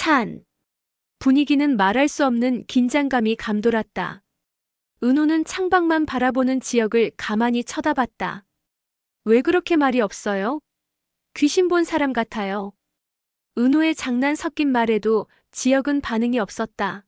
차 안. 분위기는 말할 수 없는 긴장감이 감돌았다. 은호는 창밖만 바라보는 지역을 가만히 쳐다봤다. 왜 그렇게 말이 없어요? 귀신 본 사람 같아요. 은호의 장난 섞인 말에도 지역은 반응이 없었다.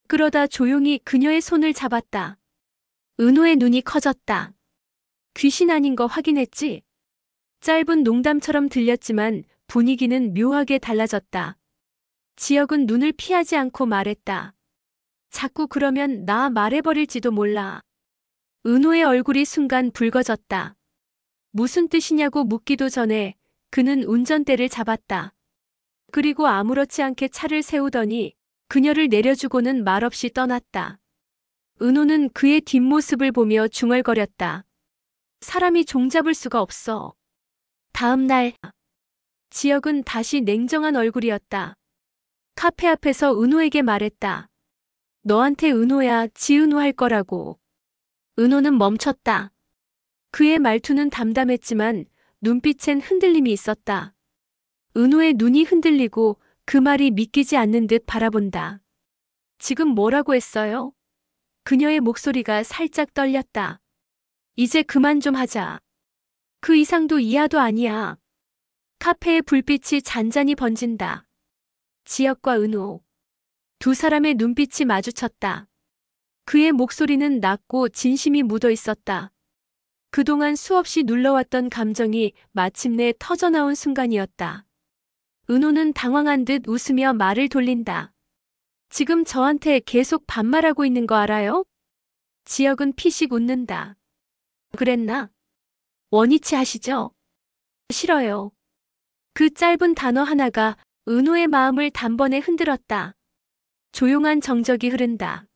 그러다 조용히 그녀의 손을 잡았다. 은호의 눈이 커졌다. 귀신 아닌 거 확인했지? 짧은 농담처럼 들렸지만 분위기는 묘하게 달라졌다. 지역은 눈을 피하지 않고 말했다. 자꾸 그러면 나 말해버릴지도 몰라. 은호의 얼굴이 순간 붉어졌다. 무슨 뜻이냐고 묻기도 전에 그는 운전대를 잡았다. 그리고 아무렇지 않게 차를 세우더니 그녀를 내려주고는 말없이 떠났다. 은호는 그의 뒷모습을 보며 중얼거렸다. 사람이 종잡을 수가 없어. 다음 날, 지역은 다시 냉정한 얼굴이었다. 카페 앞에서 은호에게 말했다. 너한테 은호야, 지은호 할 거라고. 은호는 멈췄다. 그의 말투는 담담했지만 눈빛엔 흔들림이 있었다. 은호의 눈이 흔들리고 그 말이 믿기지 않는 듯 바라본다. 지금 뭐라고 했어요? 그녀의 목소리가 살짝 떨렸다. 이제 그만 좀 하자. 그 이상도 이하도 아니야. 카페의 불빛이 잔잔히 번진다. 지역과 은호. 두 사람의 눈빛이 마주쳤다. 그의 목소리는 낮고 진심이 묻어 있었다. 그동안 수없이 눌러왔던 감정이 마침내 터져나온 순간이었다. 은호는 당황한 듯 웃으며 말을 돌린다. 지금 저한테 계속 반말하고 있는 거 알아요? 지역은 피식 웃는다. 그랬나? 원위치 하시죠? 싫어요. 그 짧은 단어 하나가 은호의 마음을 단번에 흔들었다. 조용한 정적이 흐른다.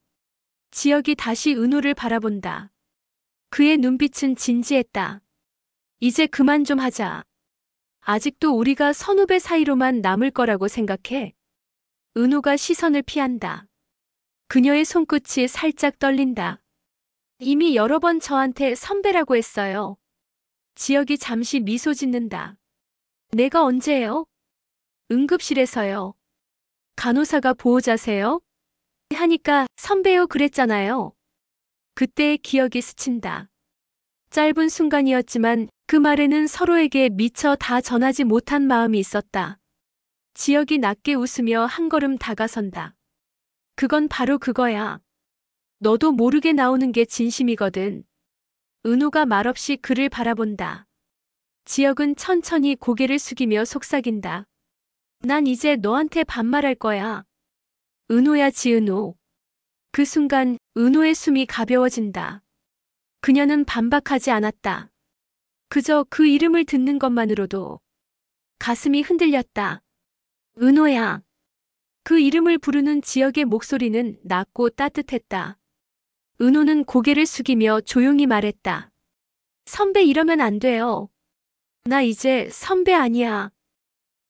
지역이 다시 은호를 바라본다. 그의 눈빛은 진지했다. 이제 그만 좀 하자. 아직도 우리가 선후배 사이로만 남을 거라고 생각해? 은호가 시선을 피한다. 그녀의 손끝이 살짝 떨린다. 이미 여러 번 저한테 선배라고 했어요. 지역이 잠시 미소 짓는다. 내가 언제요? 응급실에서요. 간호사가 보호자세요? 하니까 선배요 그랬잖아요. 그때의 기억이 스친다. 짧은 순간이었지만 그 말에는 서로에게 미처 다 전하지 못한 마음이 있었다. 지역이 낮게 웃으며 한 걸음 다가선다. 그건 바로 그거야. 너도 모르게 나오는 게 진심이거든. 은호가 말없이 그를 바라본다. 지역은 천천히 고개를 숙이며 속삭인다. 난 이제 너한테 반말할 거야. 은호야 지은호. 그 순간 은호의 숨이 가벼워진다. 그녀는 반박하지 않았다. 그저 그 이름을 듣는 것만으로도 가슴이 흔들렸다. 은호야. 그 이름을 부르는 지역의 목소리는 낮고 따뜻했다. 은호는 고개를 숙이며 조용히 말했다. 선배 이러면 안 돼요. 나 이제 선배 아니야.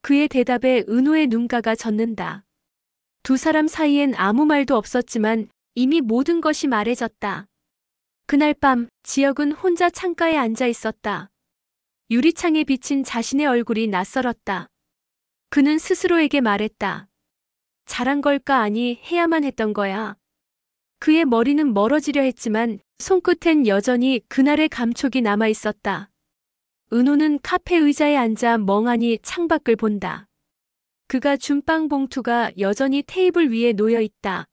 그의 대답에 은호의 눈가가 젖는다. 두 사람 사이엔 아무 말도 없었지만 이미 모든 것이 말해졌다. 그날 밤 지역은 혼자 창가에 앉아 있었다. 유리창에 비친 자신의 얼굴이 낯설었다. 그는 스스로에게 말했다. 잘한 걸까 아니 해야만 했던 거야. 그의 머리는 멀어지려 했지만 손끝엔 여전히 그날의 감촉이 남아 있었다. 은호는 카페 의자에 앉아 멍하니 창밖을 본다. 그가 준 빵 봉투가 여전히 테이블 위에 놓여 있다.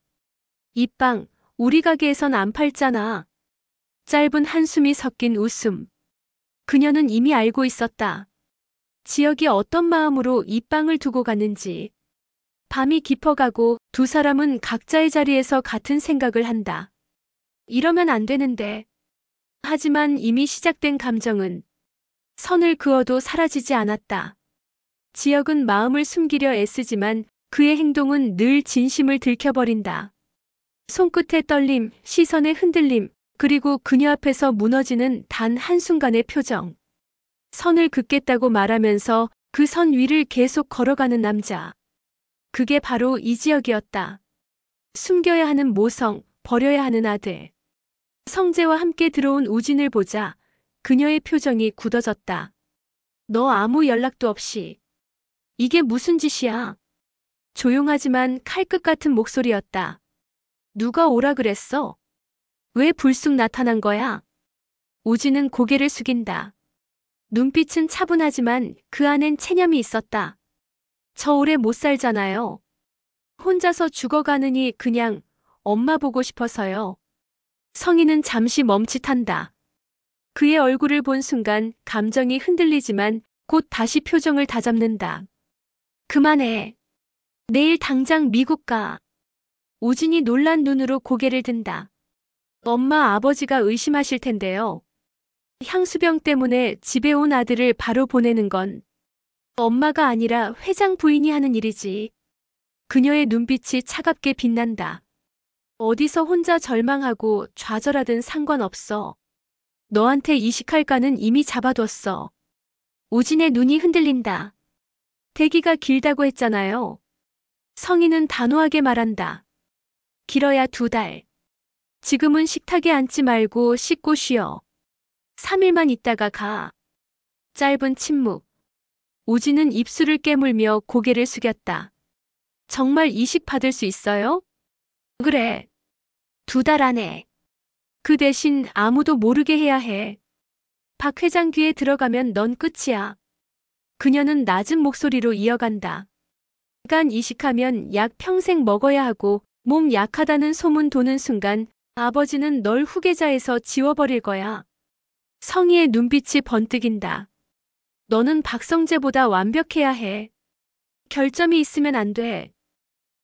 이 빵, 우리 가게에선 안 팔잖아. 짧은 한숨이 섞인 웃음. 그녀는 이미 알고 있었다. 지역이 어떤 마음으로 이 빵을 두고 갔는지. 밤이 깊어가고 두 사람은 각자의 자리에서 같은 생각을 한다. 이러면 안 되는데. 하지만 이미 시작된 감정은 선을 그어도 사라지지 않았다. 지역은 마음을 숨기려 애쓰지만 그의 행동은 늘 진심을 들켜버린다. 손끝의 떨림, 시선의 흔들림, 그리고 그녀 앞에서 무너지는 단 한순간의 표정. 선을 긋겠다고 말하면서 그 선 위를 계속 걸어가는 남자. 그게 바로 이지역이었다. 숨겨야 하는 모성, 버려야 하는 아들. 성재와 함께 들어온 우진을 보자 그녀의 표정이 굳어졌다. 너 아무 연락도 없이. 이게 무슨 짓이야? 조용하지만 칼끝 같은 목소리였다. 누가 오라 그랬어? 왜 불쑥 나타난 거야? 오지는 고개를 숙인다. 눈빛은 차분하지만 그 안엔 체념이 있었다. 저 오래 못 살잖아요. 혼자서 죽어가느니 그냥 엄마 보고 싶어서요. 성희는 잠시 멈칫한다. 그의 얼굴을 본 순간 감정이 흔들리지만 곧 다시 표정을 다잡는다. 그만해. 내일 당장 미국 가. 오진이 놀란 눈으로 고개를 든다. 엄마 아버지가 의심하실 텐데요. 향수병 때문에 집에 온 아들을 바로 보내는 건 엄마가 아니라 회장 부인이 하는 일이지. 그녀의 눈빛이 차갑게 빛난다. 어디서 혼자 절망하고 좌절하든 상관없어. 너한테 이식할까는 이미 잡아뒀어. 오진의 눈이 흔들린다. 대기가 길다고 했잖아요. 성희는 단호하게 말한다. 길어야 2달. 지금은 식탁에 앉지 말고 씻고 쉬어. 3일만 있다가 가. 짧은 침묵. 오진은 입술을 깨물며 고개를 숙였다. 정말 이식 받을 수 있어요? 그래. 2달 안에. 그 대신 아무도 모르게 해야 해. 박 회장 귀에 들어가면 넌 끝이야. 그녀는 낮은 목소리로 이어간다. 간 이식하면 약 평생 먹어야 하고 몸 약하다는 소문 도는 순간 아버지는 널 후계자에서 지워버릴 거야. 성희의 눈빛이 번뜩인다. 너는 박성재보다 완벽해야 해. 결점이 있으면 안 돼.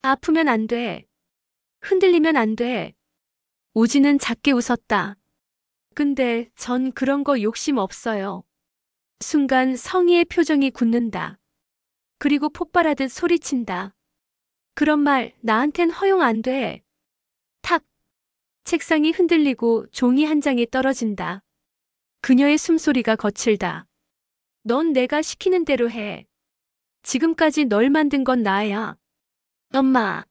아프면 안 돼. 흔들리면 안 돼. 오지는 작게 웃었다. 근데 전 그런 거 욕심 없어요. 순간 성희의 표정이 굳는다. 그리고 폭발하듯 소리친다. 그런 말 나한텐 허용 안 돼. 탁. 책상이 흔들리고 종이 한 장이 떨어진다. 그녀의 숨소리가 거칠다. 넌 내가 시키는 대로 해. 지금까지 널 만든 건 나야. 엄마.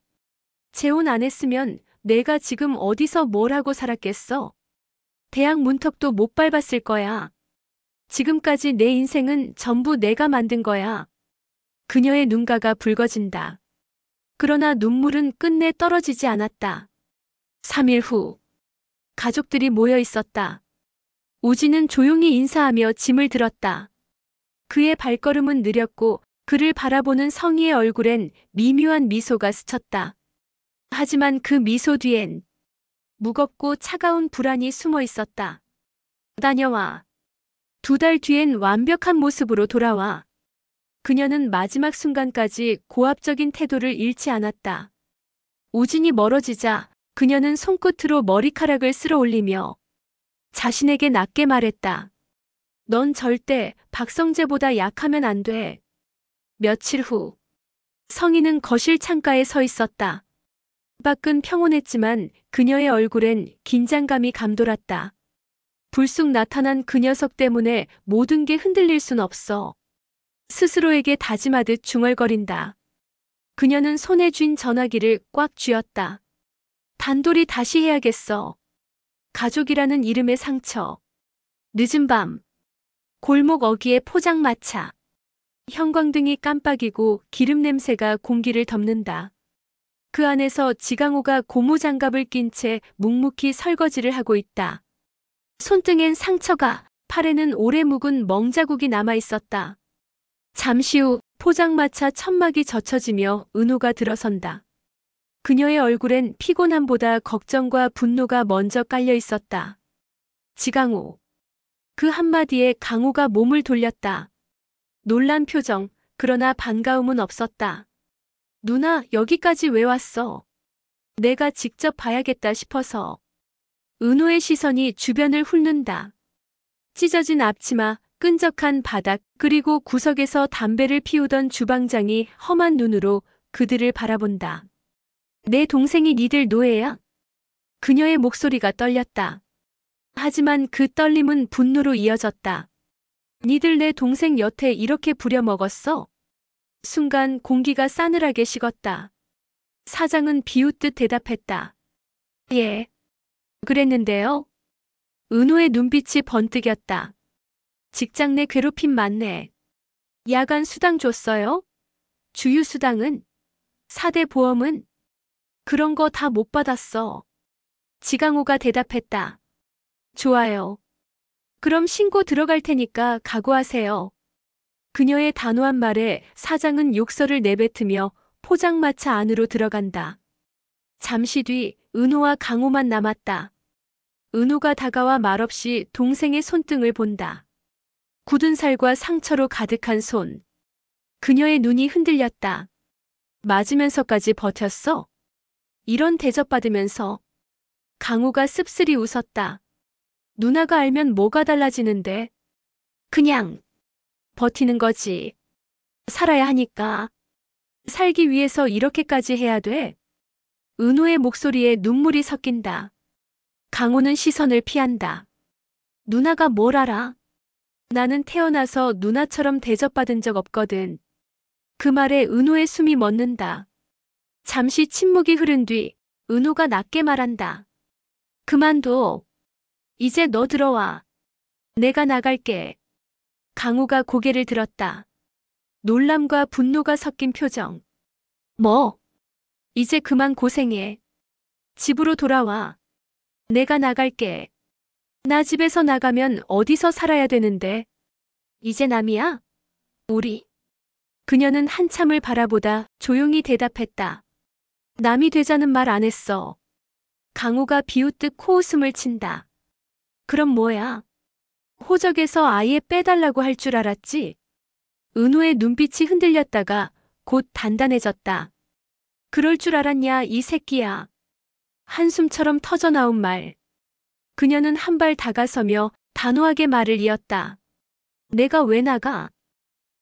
재혼 안 했으면 내가 지금 어디서 뭘 하고 살았겠어? 대학 문턱도 못 밟았을 거야. 지금까지 내 인생은 전부 내가 만든 거야. 그녀의 눈가가 붉어진다. 그러나 눈물은 끝내 떨어지지 않았다. 3일 후. 가족들이 모여 있었다. 오지는 조용히 인사하며 짐을 들었다. 그의 발걸음은 느렸고 그를 바라보는 성희의 얼굴엔 미묘한 미소가 스쳤다. 하지만 그 미소 뒤엔 무겁고 차가운 불안이 숨어 있었다. 다녀와. 2달 뒤엔 완벽한 모습으로 돌아와. 그녀는 마지막 순간까지 고압적인 태도를 잃지 않았다. 오진이 멀어지자 그녀는 손끝으로 머리카락을 쓸어 올리며 자신에게 낮게 말했다. 넌 절대 박성재보다 약하면 안 돼. 며칠 후. 성희는 거실 창가에 서 있었다. 밖은 평온했지만 그녀의 얼굴엔 긴장감이 감돌았다. 불쑥 나타난 그 녀석 때문에 모든 게 흔들릴 순 없어. 스스로에게 다짐하듯 중얼거린다. 그녀는 손에 쥔 전화기를 꽉 쥐었다. 단돌이 다시 해야겠어. 가족이라는 이름의 상처. 늦은 밤. 골목 어귀에 포장마차. 형광등이 깜빡이고 기름 냄새가 공기를 덮는다. 그 안에서 지강호가 고무장갑을 낀 채 묵묵히 설거지를 하고 있다. 손등엔 상처가, 팔에는 오래 묵은 멍자국이 남아 있었다. 잠시 후 포장마차 천막이 젖혀지며 은호가 들어선다. 그녀의 얼굴엔 피곤함보다 걱정과 분노가 먼저 깔려 있었다. 지강호. 그 한마디에 강호가 몸을 돌렸다. 놀란 표정, 그러나 반가움은 없었다. 누나, 여기까지 왜 왔어? 내가 직접 봐야겠다 싶어서. 은호의 시선이 주변을 훑는다. 찢어진 앞치마, 끈적한 바닥, 그리고 구석에서 담배를 피우던 주방장이 험한 눈으로 그들을 바라본다. 내 동생이 니들 노예야? 그녀의 목소리가 떨렸다. 하지만 그 떨림은 분노로 이어졌다. 니들 내 동생 여태 이렇게 부려먹었어? 순간 공기가 싸늘하게 식었다. 사장은 비웃듯 대답했다. 예. 그랬는데요. 은호의 눈빛이 번뜩였다. 직장 내 괴롭힘 많네. 야간 수당 줬어요? 주휴 수당은? 4대 보험은? 그런 거 다 못 받았어. 지강호가 대답했다. 좋아요. 그럼 신고 들어갈 테니까 각오하세요. 그녀의 단호한 말에 사장은 욕설을 내뱉으며 포장마차 안으로 들어간다. 잠시 뒤 은호와 강호만 남았다. 은호가 다가와 말없이 동생의 손등을 본다. 굳은 살과 상처로 가득한 손. 그녀의 눈이 흔들렸다. 맞으면서까지 버텼어? 이런 대접받으면서. 강호가 씁쓸히 웃었다. 누나가 알면 뭐가 달라지는데? 그냥 버티는 거지. 살아야 하니까. 살기 위해서 이렇게까지 해야 돼? 은호의 목소리에 눈물이 섞인다. 강호는 시선을 피한다. 누나가 뭘 알아? 나는 태어나서 누나처럼 대접받은 적 없거든. 그 말에 은호의 숨이 멎는다. 잠시 침묵이 흐른 뒤 은호가 낮게 말한다. 그만둬. 이제 너 들어와. 내가 나갈게. 강호가 고개를 들었다. 놀람과 분노가 섞인 표정. 뭐? 이제 그만 고생해. 집으로 돌아와. 내가 나갈게. 나 집에서 나가면 어디서 살아야 되는데? 이제 남이야? 우리. 그녀는 한참을 바라보다 조용히 대답했다. 남이 되자는 말 안 했어. 강호가 비웃듯 코웃음을 친다. 그럼 뭐야? 호적에서 아예 빼달라고 할 줄 알았지? 은호의 눈빛이 흔들렸다가 곧 단단해졌다. 그럴 줄 알았냐, 이 새끼야. 한숨처럼 터져나온 말. 그녀는 한 발 다가서며 단호하게 말을 이었다. 내가 왜 나가?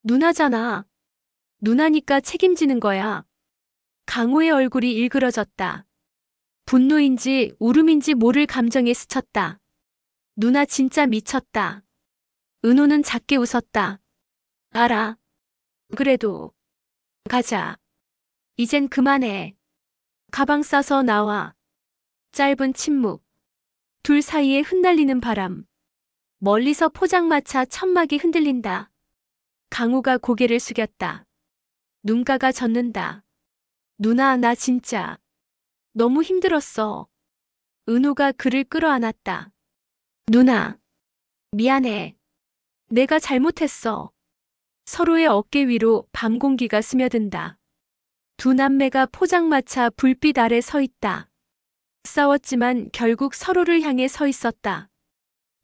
누나잖아. 누나니까 책임지는 거야. 강호의 얼굴이 일그러졌다. 분노인지 울음인지 모를 감정에 스쳤다. 누나 진짜 미쳤다. 은호는 작게 웃었다. 알아. 그래도 가자. 이젠 그만해. 가방 싸서 나와. 짧은 침묵. 둘 사이에 흩날리는 바람. 멀리서 포장마차 천막이 흔들린다. 강호가 고개를 숙였다. 눈가가 젖는다. 누나, 나 진짜 너무 힘들었어. 은호가 그를 끌어안았다. 누나, 미안해. 내가 잘못했어. 서로의 어깨 위로 밤 공기가 스며든다. 두 남매가 포장마차 불빛 아래 서 있다. 싸웠지만 결국 서로를 향해 서 있었다.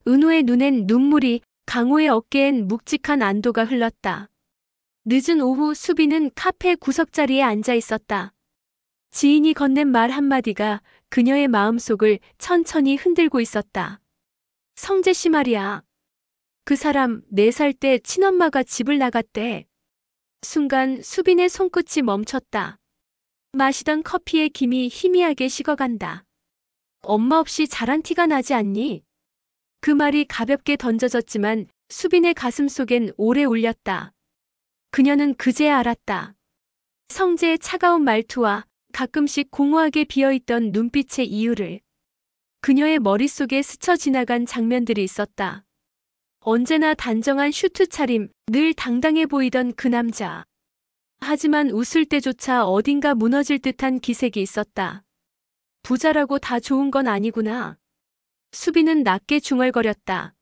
은호의 눈엔 눈물이, 강호의 어깨엔 묵직한 안도가 흘렀다. 늦은 오후 수빈은 카페 구석자리에 앉아 있었다. 지인이 건넨 말 한마디가 그녀의 마음속을 천천히 흔들고 있었다. 성재 씨 말이야. 그 사람 4살 때 친엄마가 집을 나갔대. 순간 수빈의 손끝이 멈췄다. 마시던 커피의 김이 희미하게 식어간다. 엄마 없이 자란 티가 나지 않니? 그 말이 가볍게 던져졌지만 수빈의 가슴 속엔 오래 울렸다. 그녀는 그제야 알았다. 성재의 차가운 말투와 가끔씩 공허하게 비어있던 눈빛의 이유를. 그녀의 머릿속에 스쳐 지나간 장면들이 있었다. 언제나 단정한 슈트 차림, 늘 당당해 보이던 그 남자. 하지만 웃을 때조차 어딘가 무너질 듯한 기색이 있었다. 부자라고 다 좋은 건 아니구나. 수빈은 낮게 중얼거렸다.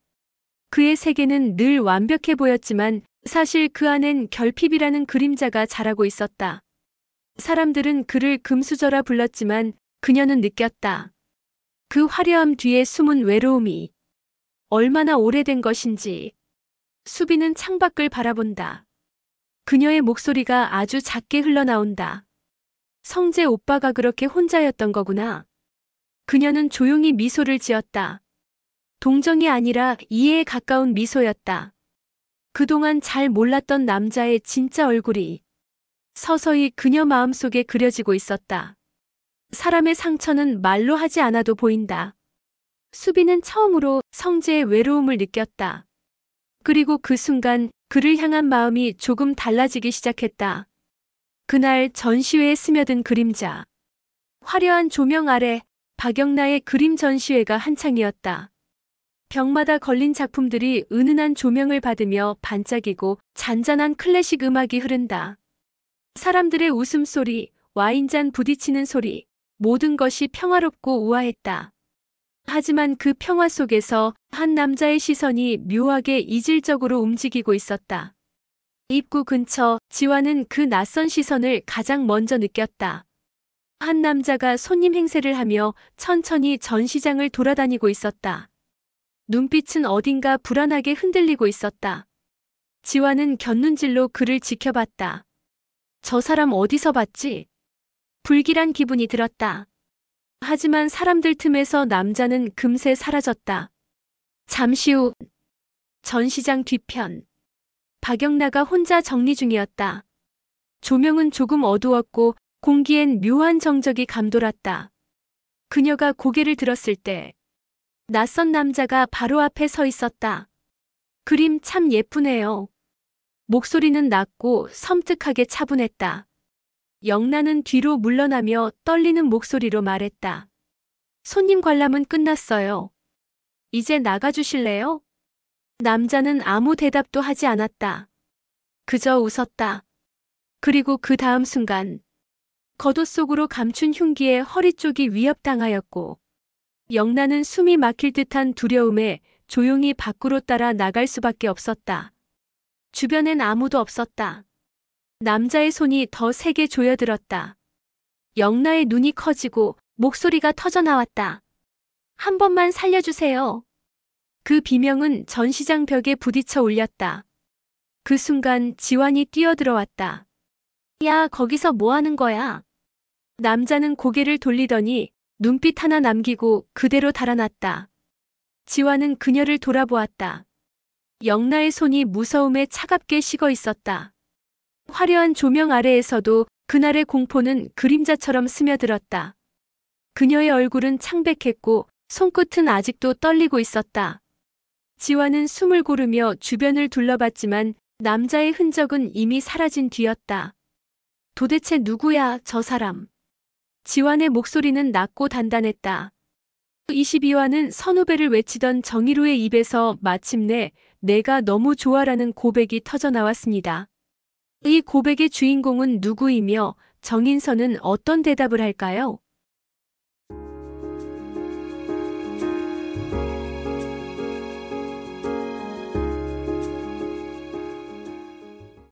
그의 세계는 늘 완벽해 보였지만 사실 그 안엔 결핍이라는 그림자가 자라고 있었다. 사람들은 그를 금수저라 불렀지만 그녀는 느꼈다. 그 화려함 뒤에 숨은 외로움이 얼마나 오래된 것인지. 수빈은 창밖을 바라본다. 그녀의 목소리가 아주 작게 흘러나온다. 성재 오빠가 그렇게 혼자였던 거구나. 그녀는 조용히 미소를 지었다. 동정이 아니라 이해에 가까운 미소였다. 그동안 잘 몰랐던 남자의 진짜 얼굴이 서서히 그녀 마음속에 그려지고 있었다. 사람의 상처는 말로 하지 않아도 보인다. 수빈은 처음으로 성재의 외로움을 느꼈다. 그리고 그 순간 그를 향한 마음이 조금 달라지기 시작했다. 그날 전시회에 스며든 그림자. 화려한 조명 아래 박영나의 그림 전시회가 한창이었다. 벽마다 걸린 작품들이 은은한 조명을 받으며 반짝이고 잔잔한 클래식 음악이 흐른다. 사람들의 웃음소리, 와인잔 부딪히는 소리, 모든 것이 평화롭고 우아했다. 하지만 그 평화 속에서 한 남자의 시선이 묘하게 이질적으로 움직이고 있었다. 입구 근처 지화는 그 낯선 시선을 가장 먼저 느꼈다. 한 남자가 손님 행세를 하며 천천히 전시장을 돌아다니고 있었다. 눈빛은 어딘가 불안하게 흔들리고 있었다. 지화는 곁눈질로 그를 지켜봤다. 저 사람 어디서 봤지? 불길한 기분이 들었다. 하지만 사람들 틈에서 남자는 금세 사라졌다. 잠시 후 전시장 뒤편. 박영나가 혼자 정리 중이었다. 조명은 조금 어두웠고 공기엔 묘한 정적이 감돌았다. 그녀가 고개를 들었을 때 낯선 남자가 바로 앞에 서 있었다. 그림 참 예쁘네요. 목소리는 낮고 섬뜩하게 차분했다. 영란은 뒤로 물러나며 떨리는 목소리로 말했다. 손님 관람은 끝났어요. 이제 나가주실래요? 남자는 아무 대답도 하지 않았다. 그저 웃었다. 그리고 그 다음 순간 겉옷 속으로 감춘 흉기에 허리 쪽이 위협당하였고 영란은 숨이 막힐 듯한 두려움에 조용히 밖으로 따라 나갈 수밖에 없었다. 주변엔 아무도 없었다. 남자의 손이 더 세게 조여들었다. 영란의 눈이 커지고 목소리가 터져나왔다. 한 번만 살려주세요. 그 비명은 전시장 벽에 부딪혀 울렸다. 그 순간 지환이 뛰어들어왔다. 야, 거기서 뭐 하는 거야? 남자는 고개를 돌리더니 눈빛 하나 남기고 그대로 달아났다. 지환은 그녀를 돌아보았다. 영나의 손이 무서움에 차갑게 식어 있었다. 화려한 조명 아래에서도 그날의 공포는 그림자처럼 스며들었다. 그녀의 얼굴은 창백했고 손끝은 아직도 떨리고 있었다. 지환은 숨을 고르며 주변을 둘러봤지만 남자의 흔적은 이미 사라진 뒤였다. 도대체 누구야, 저 사람? 지환의 목소리는 낮고 단단했다. 22화는 선후배를 외치던 정희로의 입에서 마침내 내가 너무 좋아라는 고백이 터져나왔습니다. 이 고백의 주인공은 누구이며 정인선은 어떤 대답을 할까요?